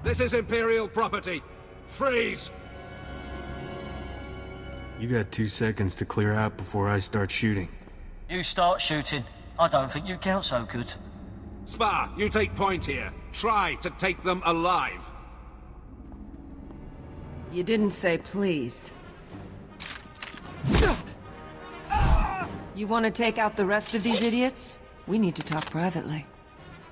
This is Imperial property. Freeze! You got 2 seconds to clear out before I start shooting. You start shooting. I don't think you count so good. Spa, you take point here. Try to take them alive. You didn't say please. You want to take out the rest of these idiots? We need to talk privately.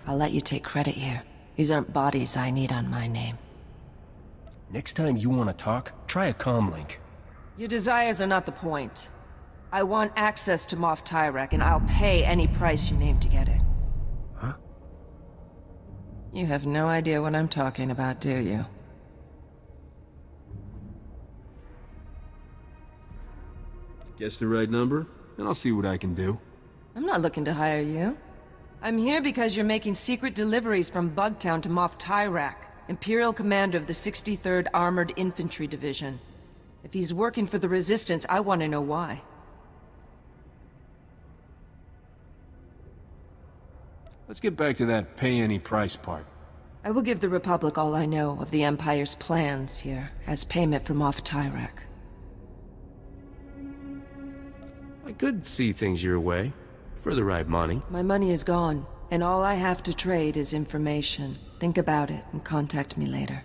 I'll let you take credit here. These aren't bodies I need on my name. Next time you want to talk, try a comlink. Your desires are not the point. I want access to Moff Tyrek, and I'll pay any price you name to get it. Huh? You have no idea what I'm talking about, do you? Guess the right number, and I'll see what I can do. I'm not looking to hire you. I'm here because you're making secret deliveries from Bugtown to Moff Tyrek, Imperial Commander of the 63rd Armored Infantry Division. If he's working for the Resistance, I want to know why. Let's get back to that pay any price part. I will give the Republic all I know of the Empire's plans here, as payment for Moff Tyrek. I could see things your way, for the right money. My money is gone, and all I have to trade is information. Think about it, and contact me later.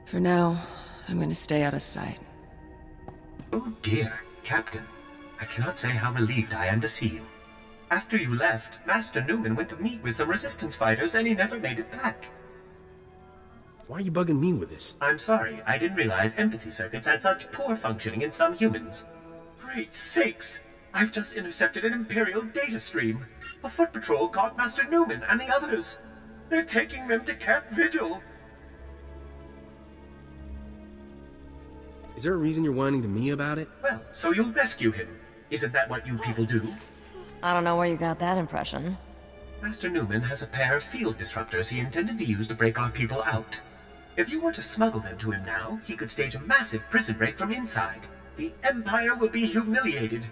For now, I'm gonna stay out of sight. Oh dear, Captain. I cannot say how relieved I am to see you. After you left, Master Newman went to meet with some Resistance fighters and he never made it back. Why are you bugging me with this? I'm sorry, I didn't realize empathy circuits had such poor functioning in some humans. Great sakes! I've just intercepted an Imperial data stream. A foot patrol caught Master Newman and the others. They're taking them to Camp Vigil. Is there a reason you're whining to me about it? Well, so you'll rescue him. Isn't that what you people do? I don't know where you got that impression. Master Newman has a pair of field disruptors he intended to use to break our people out. If you were to smuggle them to him now, he could stage a massive prison break from inside. The Empire will be humiliated.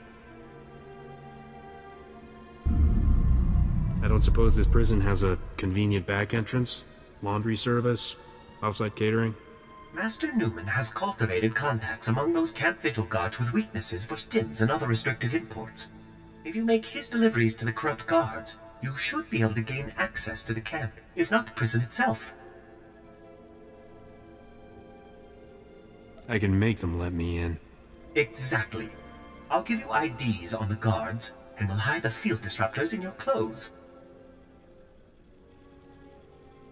I don't suppose this prison has a convenient back entrance? Laundry service? Offsite catering? Master Newman has cultivated contacts among those Camp Vigil guards with weaknesses for stims and other restricted imports. If you make his deliveries to the corrupt guards, you should be able to gain access to the camp, if not the prison itself. I can make them let me in. Exactly. I'll give you IDs on the guards, and we'll hide the field disruptors in your clothes.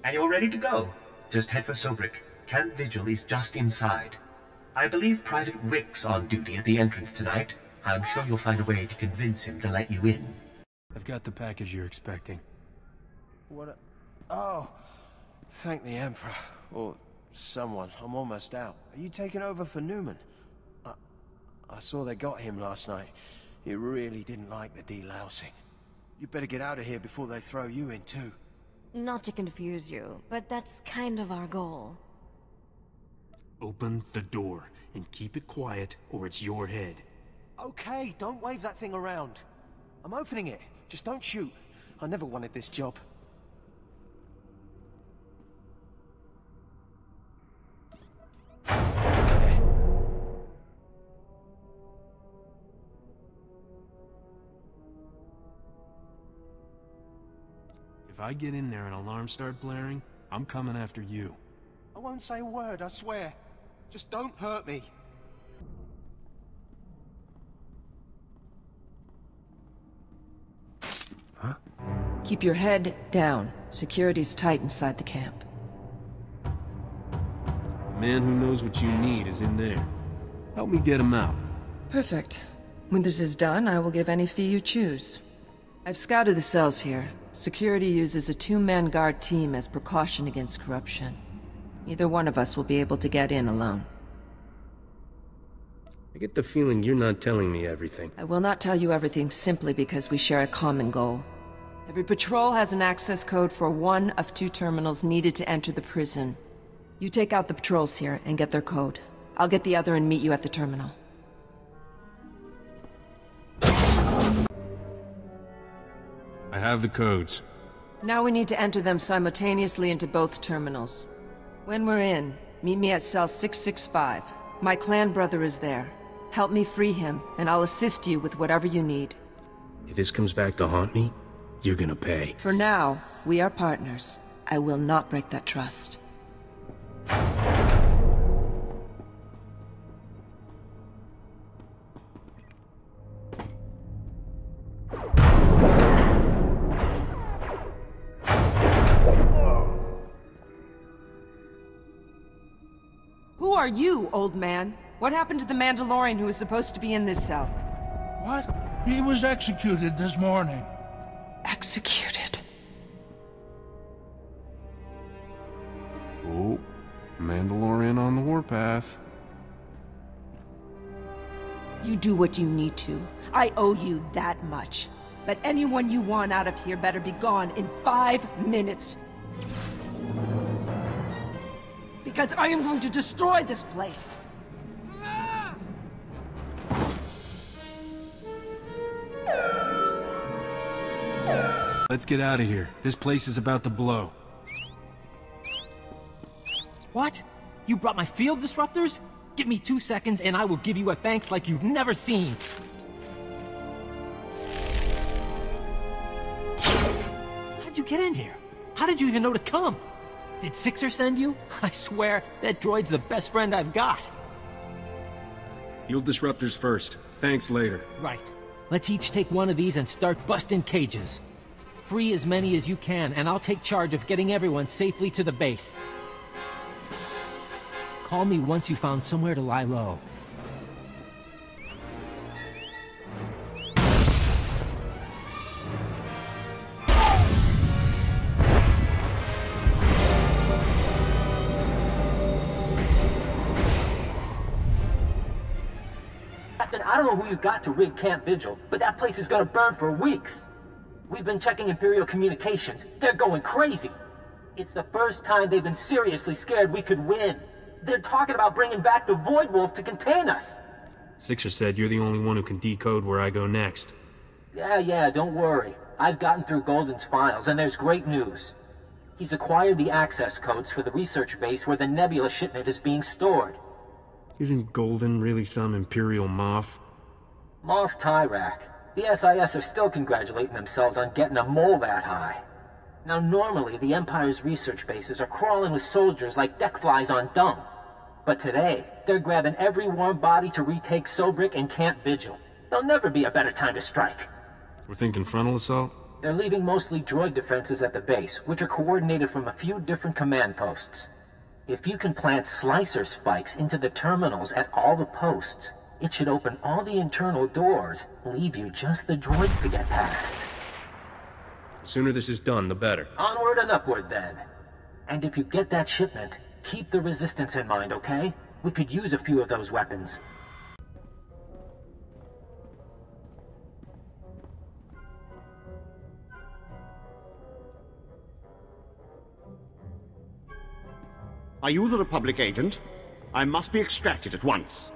And you're ready to go. Just head for Sobrik. Camp Vigil is just inside. I believe Private Wick's on duty at the entrance tonight. I'm sure you'll find a way to convince him to let you in. I've got the package you're expecting. Oh, thank the Emperor. Or someone. I'm almost out. Are you taking over for Newman? I saw they got him last night. He really didn't like the delousing. You better get out of here before they throw you in too. Not to confuse you, but that's kind of our goal. Open the door, and keep it quiet, or it's your head. Okay, don't wave that thing around. I'm opening it. Just don't shoot. I never wanted this job. If I get in there and alarms start blaring, I'm coming after you. I won't say a word, I swear. Just don't hurt me. Huh? Keep your head down. Security's tight inside the camp. The man who knows what you need is in there. Help me get him out. Perfect. When this is done, I will give any fee you choose. I've scouted the cells here. Security uses a two-man guard team as precaution against corruption. Neither one of us will be able to get in alone. I get the feeling you're not telling me everything. I will not tell you everything simply because we share a common goal. Every patrol has an access code for one of 2 terminals needed to enter the prison. You take out the patrols here and get their code. I'll get the other and meet you at the terminal. have the codes. Now we need to enter them simultaneously into both terminals. When we're in, meet me at cell 665. My clan brother is there. Help me free him, and I'll assist you with whatever you need. If this comes back to haunt me, you're gonna pay. For now, we are partners. I will not break that trust. Who are you, old man? What happened to the Mandalorian who was supposed to be in this cell? What? He was executed this morning. Executed? Oh, Mandalorian on the warpath. You do what you need to. I owe you that much. But anyone you want out of here better be gone in 5 minutes. Because I am going to destroy this place. Let's get out of here. This place is about to blow. What? You brought my field disruptors? Give me 2 seconds and I will give you a thanks like you've never seen. How'd you get in here? How did you even know to come? Did Sixer send you? I swear, that droid's the best friend I've got. Field disruptors first. Thanks later. Right. Let's each take one of these and start busting cages. Free as many as you can, and I'll take charge of getting everyone safely to the base. Call me once you found somewhere to lie low. Captain, I don't know who you got to rig Camp Vigil, but that place is gonna burn for weeks. We've been checking Imperial communications. They're going crazy. It's the first time they've been seriously scared we could win. They're talking about bringing back the Void Wolf to contain us. Sixer said you're the only one who can decode where I go next. Yeah, don't worry. I've gotten through Golden's files, and there's great news. He's acquired the access codes for the research base where the Nebula shipment is being stored. Isn't Golden really some Imperial Moff? Moff Tyrak. The SIS are still congratulating themselves on getting a mole that high. Now normally, the Empire's research bases are crawling with soldiers like deck flies on dung. But today, they're grabbing every warm body to retake Sobrik and Camp Vigil. There'll never be a better time to strike. We're thinking frontal assault? They're leaving mostly droid defenses at the base, which are coordinated from a few different command posts. If you can plant slicer spikes into the terminals at all the posts, it should open all the internal doors, leave you just the droids to get past. The sooner this is done, the better. Onward and upward, then. And if you get that shipment, keep the Resistance in mind, okay? We could use a few of those weapons. Are you the Republic agent? I must be extracted at once.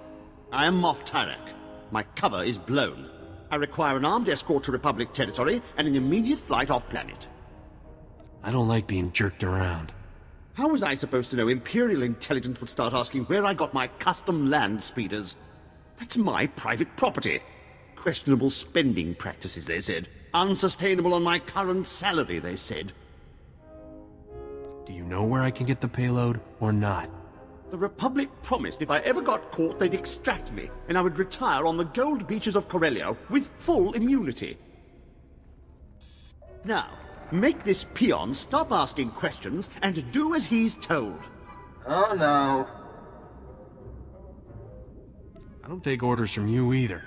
I am Moff Tyrak. My cover is blown. I require an armed escort to Republic territory and an immediate flight off-planet. I don't like being jerked around. How was I supposed to know Imperial intelligence would start asking where I got my custom land speeders? That's my private property. Questionable spending practices, they said. Unsustainable on my current salary, they said. Do you know where I can get the payload, or not? The Republic promised if I ever got caught, they'd extract me, and I would retire on the gold beaches of Corellia with full immunity. Now, make this peon stop asking questions and do as he's told. Oh no. I don't take orders from you either.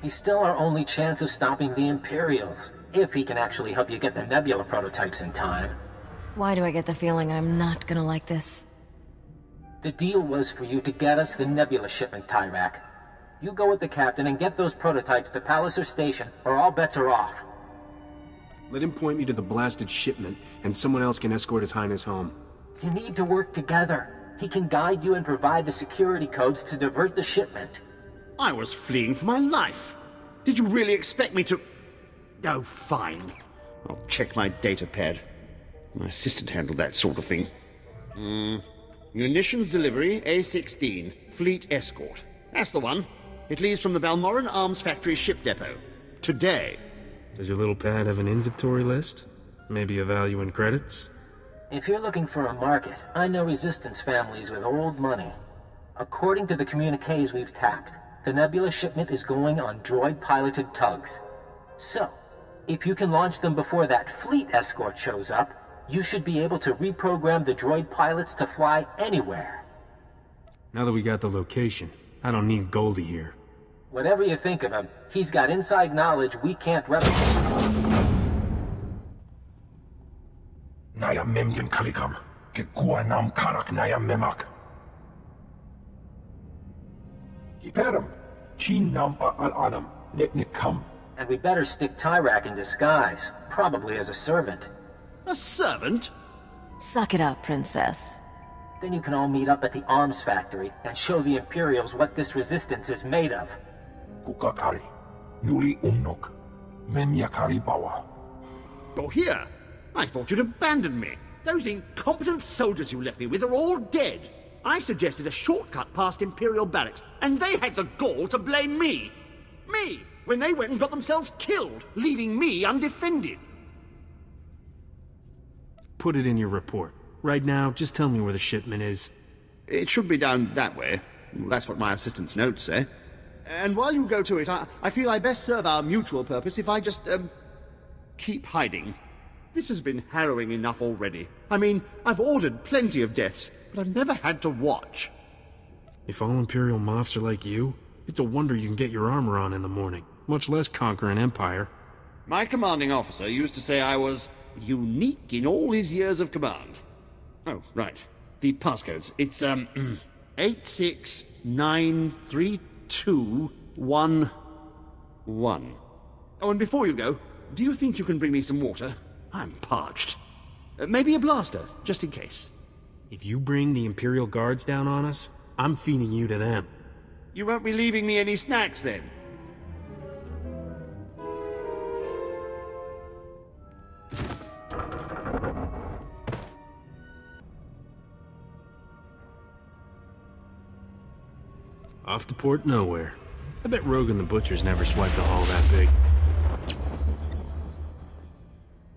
He's still our only chance of stopping the Imperials, if he can actually help you get the Nebula prototypes in time. Why do I get the feeling I'm not gonna like this? The deal was for you to get us the Nebula shipment, Tyrak. You go with the captain and get those prototypes to Palliser Station, or all bets are off. Let him point me to the blasted shipment, and someone else can escort His Highness home. You need to work together. He can guide you and provide the security codes to divert the shipment. I was fleeing for my life. Did you really expect me to... Oh, fine. I'll check my data pad. My assistant handled that sort of thing. Munitions delivery, A-16, Fleet Escort. That's the one. It leaves from the Balmoral Arms Factory ship depot. Today. Does your little pad have an inventory list? Maybe a value in credits? If you're looking for a market, I know Resistance families with old money. According to the communiques we've tapped, the Nebula shipment is going on droid-piloted tugs. So, if you can launch them before that fleet escort shows up, you should be able to reprogram the droid pilots to fly anywhere. Now that we got the location, I don't need Goldie here. Whatever you think of him, he's got inside knowledge we can't replicate. Naya memgen kalikam, ke gua nam karak naya memak. Kiperum, chin nampa al-anam, nek kam. And we better stick Tyrak in disguise, probably as a servant. A servant? Suck it up, princess. Then you can all meet up at the arms factory and show the Imperials what this resistance is made of. Kukakari, nuli umnok, menyakari bawa. You're here? I thought you'd abandoned me. Those incompetent soldiers you left me with are all dead. I suggested a shortcut past Imperial barracks, and they had the gall to blame me. Me, when they went and got themselves killed, leaving me undefended. Put it in your report. Right now, just tell me where the shipment is. It should be down that way. That's what my assistant's notes say. And while you go to it, I feel I best serve our mutual purpose if I just, keep hiding. This has been harrowing enough already. I mean, I've ordered plenty of deaths, but I've never had to watch. If all Imperial Moffs are like you, it's a wonder you can get your armor on in the morning, much less conquer an empire. My commanding officer used to say I was unique in all his years of command. Oh, right. The passcodes. It's, 8693211. Oh, and before you go, do you think you can bring me some water? I'm parched. Maybe a blaster, just in case. If you bring the Imperial Guards down on us, I'm feeding you to them. You won't be leaving me any snacks, then? Off to Port Nowhere. I bet Rogan the Butcher's never swiped a haul that big.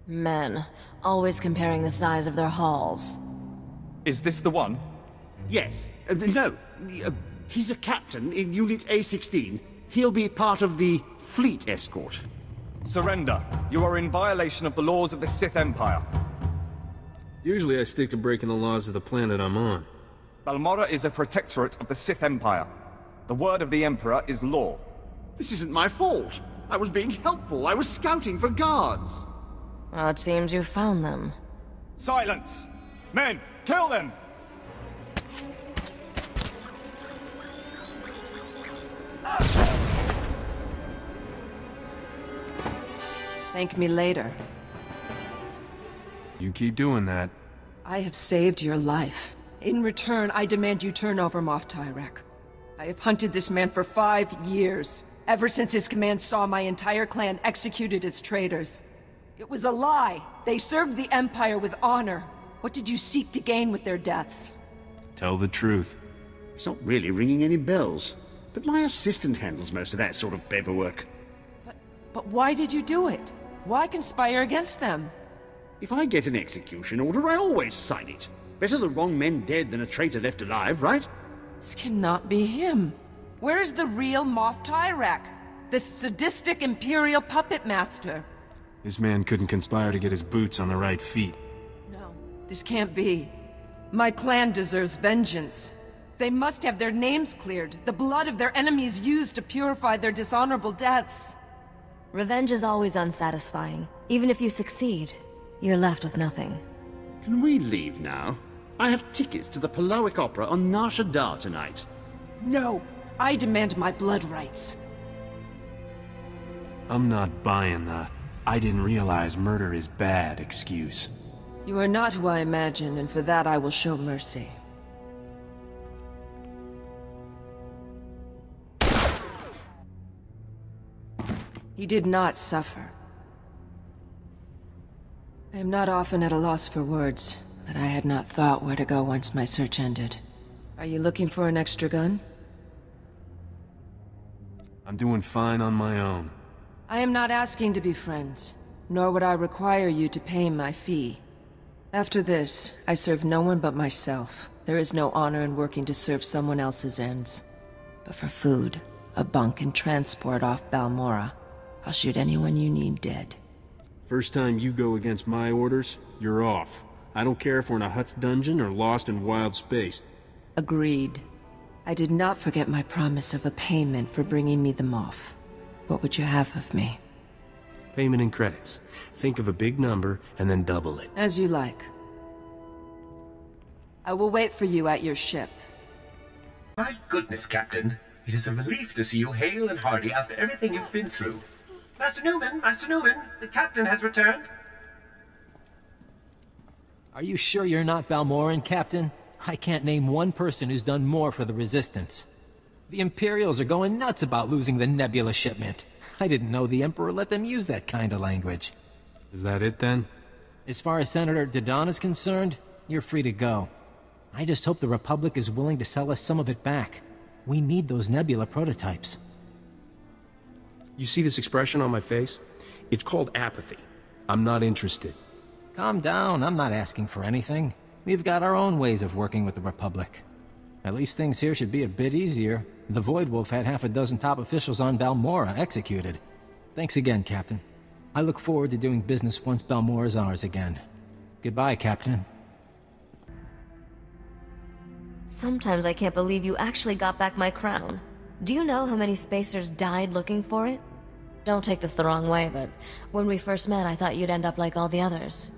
Men, always comparing the size of their hauls. Is this the one? Yes. No. He's a captain in Unit A-16. He'll be part of the fleet escort. Surrender. You are in violation of the laws of the Sith Empire. Usually I stick to breaking the laws of the planet I'm on. Balmorra is a protectorate of the Sith Empire. The word of the Emperor is law. This isn't my fault. I was being helpful. I was scouting for guards. Well, it seems you found them. Silence! Men, kill them! Thank me later. You keep doing that. I have saved your life. In return, I demand you turn over Moff Tyrak. I have hunted this man for 5 years, ever since his command saw my entire clan executed as traitors. It was a lie. They served the Empire with honor. What did you seek to gain with their deaths? Tell the truth. It's not really ringing any bells. But my assistant handles most of that sort of paperwork. But why did you do it? Why conspire against them? If I get an execution order, I always sign it. Better the wrong men dead than a traitor left alive, right? This cannot be him. Where is the real Moff Tyrak? This sadistic Imperial puppet master? This man couldn't conspire to get his boots on the right feet. No, this can't be. My clan deserves vengeance. They must have their names cleared, the blood of their enemies used to purify their dishonorable deaths. Revenge is always unsatisfying. Even if you succeed, you're left with nothing. Can we leave now? I have tickets to the Palawic Opera on Nar Shaddaa tonight. No! I demand my blood rights. I'm not buying the "I didn't realize murder is bad" excuse. You are not who I imagine, and for that I will show mercy. He did not suffer. I am not often at a loss for words, but I had not thought where to go once my search ended. Are you looking for an extra gun? I'm doing fine on my own. I am not asking to be friends, nor would I require you to pay my fee. After this, I serve no one but myself. There is no honor in working to serve someone else's ends. But for food, a bunk, and transport off Balmora, I'll shoot anyone you need dead. First time you go against my orders, you're off. I don't care if we're in a Hutt's dungeon or lost in wild space. Agreed. I did not forget my promise of a payment for bringing me them off. What would you have of me? Payment in credits. Think of a big number and then double it. As you like. I will wait for you at your ship. My goodness, Captain. It is a relief to see you hale and hearty after everything you've been through. Master Newman, the Captain has returned. Are you sure you're not Balmoran, Captain? I can't name one person who's done more for the Resistance. The Imperials are going nuts about losing the Nebula shipment. I didn't know the Emperor let them use that kind of language. Is that it then? As far as Senator Dodon is concerned, you're free to go. I just hope the Republic is willing to sell us some of it back. We need those Nebula prototypes. You see this expression on my face? It's called apathy. I'm not interested. Calm down, I'm not asking for anything. We've got our own ways of working with the Republic. At least things here should be a bit easier. The Void Wolf had half a dozen top officials on Balmora executed. Thanks again, Captain. I look forward to doing business once Balmora's ours again. Goodbye, Captain. Sometimes I can't believe you actually got back my crown. Do you know how many spacers died looking for it? Don't take this the wrong way, but when we first met, I thought you'd end up like all the others.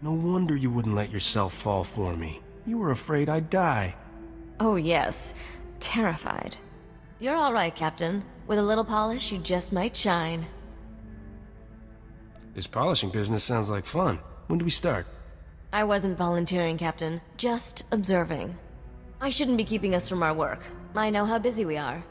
No wonder you wouldn't let yourself fall for me. You were afraid I'd die. Oh yes, terrified. You're all right, Captain. With a little polish, you just might shine. This polishing business sounds like fun. When do we start? I wasn't volunteering, Captain. Just observing. I shouldn't be keeping us from our work. I know how busy we are.